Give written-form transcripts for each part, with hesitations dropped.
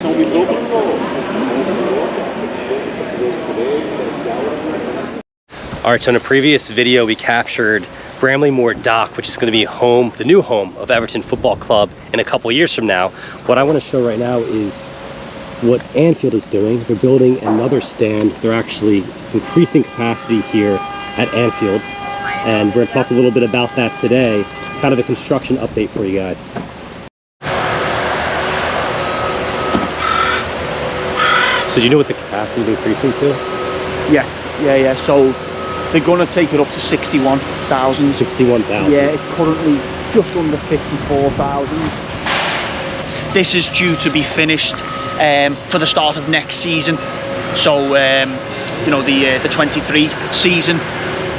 Alright, so in a previous video we captured Bramley Moor Dock, which is going to be home, the new home of Everton Football Club in a couple years from now. What I want to show right now is what Anfield is doing. They're building another stand. They're actually increasing capacity here at Anfield, and we're going to talk a little bit about that today. Kind of a construction update for you guys. So do you know what the capacity is increasing to? Yeah. So they're going to take it up to 61,000. 61,000. Yeah, it's currently just under 54,000. This is due to be finished for the start of next season. So you know, the 23 season.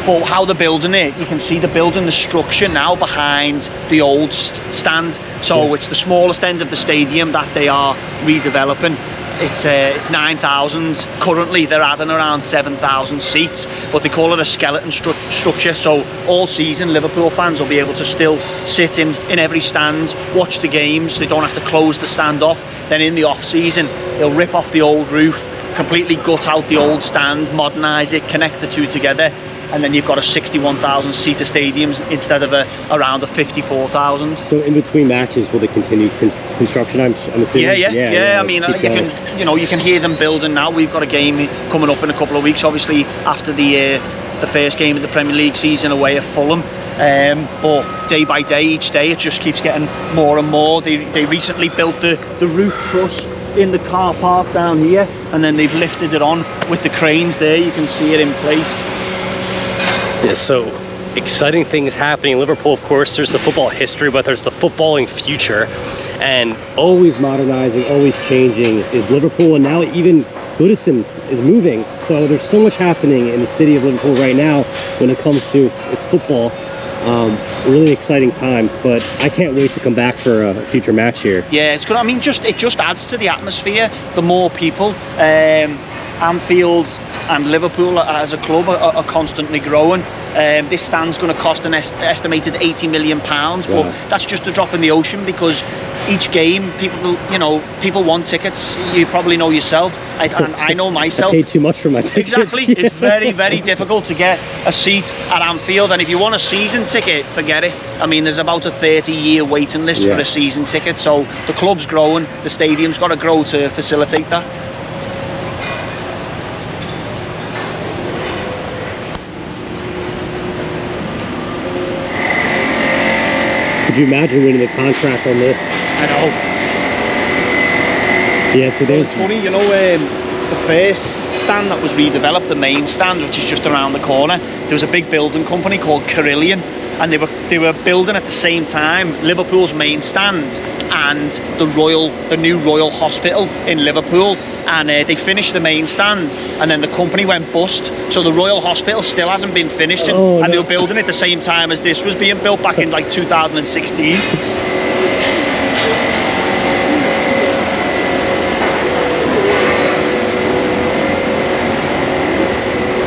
But how they're building it, you can see they're building the structure now behind the old stand. So it's the smallest end of the stadium that they are redeveloping. It's 9,000. Currently they're adding around 7,000 seats, but they call it a skeleton structure. So all season Liverpool fans will be able to still sit in every stand, watch the games. They don't have to close the stand off. Then in the off season they'll rip off the old roof, completely gut out the old stand, modernise it, connect the two together, and then you've got a 61,000 seater stadium instead of around a 54,000. So in between matches, will they continue construction? I'm assuming. Yeah. I mean, you can hear them building now. We've got a game coming up in a couple of weeks, obviously after the first game of the Premier League season away at Fulham. But day by day, each day, it just keeps getting more and more. They recently built the roof truss in the car park down here, and then they've lifted it on with the cranes there. You can see it in place. Yeah, so exciting things happening in Liverpool. Of course, there's the football history, but there's the footballing future, and always modernizing, always changing is Liverpool. And now even Goodison is moving, so there's so much happening in the city of Liverpool right now when it comes to its football. Really exciting times, but I can't wait to come back for a future match here. Yeah, it's good. I mean, it just adds to the atmosphere. The more people, Anfield and Liverpool as a club are constantly growing. This stand's going to cost an estimated £80 million, but that's just a drop in the ocean, because each game people want tickets. You probably know yourself, and I know myself. I paid too much for my tickets. Exactly. It's very, very difficult to get a seat at Anfield, and if you want a season ticket, forget it. I mean, there's about a 30-year waiting list for a season ticket, so the club's growing, the stadium's got to grow to facilitate that. Could you imagine winning the contract on this? I know. Yeah, so there's... It's funny, you know, the first stand that was redeveloped, the main stand, which is just around the corner, there was a big building company called Carillion, and they were building at the same time Liverpool's main stand and the new Royal Hospital in Liverpool. And they finished the main stand, and then the company went bust, so the Royal Hospital still hasn't been finished, and they were building it at the same time as this was being built back in like 2016.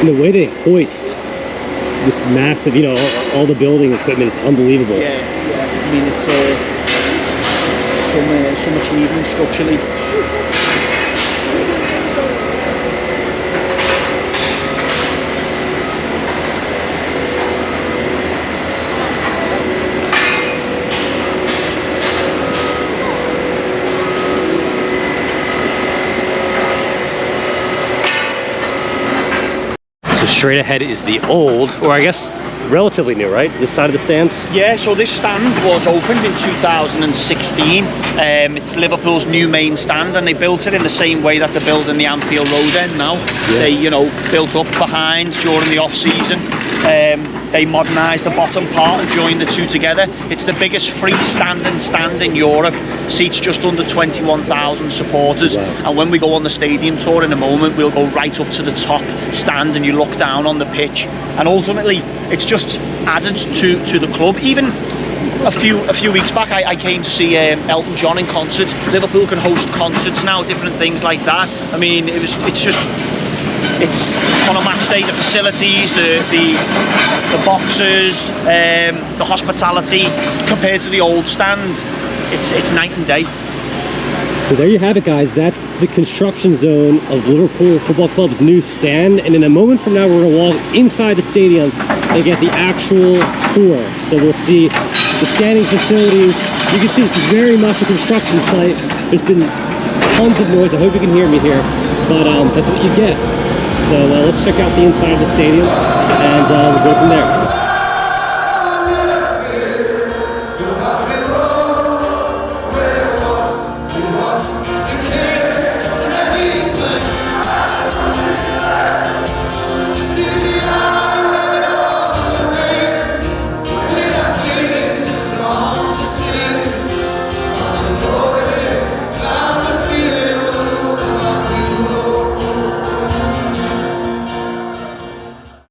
And the way they hoist this massive, you know, all the building equipment, it's unbelievable. Yeah. I mean, it's so much achievement structurally. Straight ahead is the old, or I guess relatively new, right? This side of the stands? Yeah, so this stand was opened in 2016. It's Liverpool's new main stand, and they built it in the same way that they're building the Anfield Road end now. Yeah. They, built up behind during the off-season. They modernised the bottom part and joined the two together. It's the biggest freestanding stand in Europe. Seats just under 21,000 supporters. Wow. And when we go on the stadium tour in a moment, we'll go right up to the top stand and you look down on the pitch. And ultimately, it's just added to the club. Even a few weeks back, I came to see Elton John in concert. Liverpool can host concerts now, different things like that. I mean, it's on a match day, the facilities, the boxes, the hospitality compared to the old stand, it's night and day. So there you have it, guys. That's the construction zone of Liverpool Football Club's new stand. And in a moment from now, we're gonna walk inside the stadium and get the actual tour. So we'll see the standing facilities. You can see this is very much a construction site. There's been tons of noise. I hope you can hear me here, but that's what you get. So let's check out the inside of the stadium and we'll go from there.